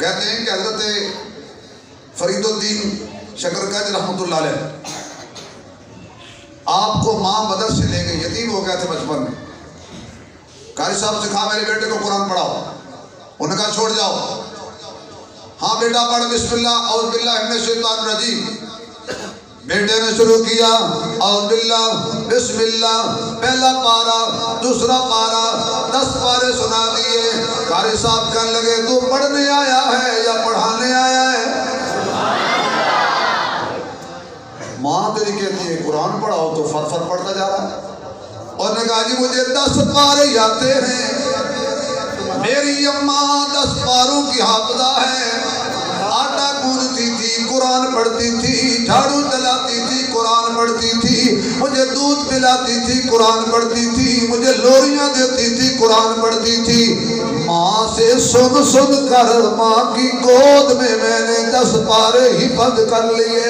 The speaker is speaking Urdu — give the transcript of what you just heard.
کہتے ہیں کہ حضرت فرید الدین شکرگنج رحمۃ اللہ علیہ آپ کو ماں بدر سے لے گئے، یتیم ہو گئے تھے بچپن میں. قاری صاحب سے کہا میرے بیٹے کو قرآن پڑھاؤ. انہوں نے کہا چھوڑ جاؤ. ہاں بیٹا پڑھ بسم اللہ اعوذ باللہ من الشیطان الرجیم. بیٹے نے شروع کیا اعوذ باللہ بسم اللہ، پہلا پارہ دوسرا پارہ 10 پارے سنا دیے. قاری صاحب کہنے لگے تو پڑھنے آیا ہے یا پڑھانے آیا ہے؟ ماں تیری کہتی ہے قرآن پڑھاؤ تو فر فر پڑھتا جا رہا ہے. اور نے کہا جی مجھے 10 پارے آتے ہیں، میری اماں 10 پاروں کی حافظہ ہے. آٹا گوندتی تھی قرآن پڑھتی تھی، جھاڑو چلاتی تھی قرآن پڑھتی تھی، مجھے دودھ پلاتی تھی قرآن پڑھتی تھی، مجھے لوریاں دیتی تھی قرآن پڑھتی تھی. ماں سے سن سن کر ماں کی گود میں نے 10 پارے حفظ کر لیے.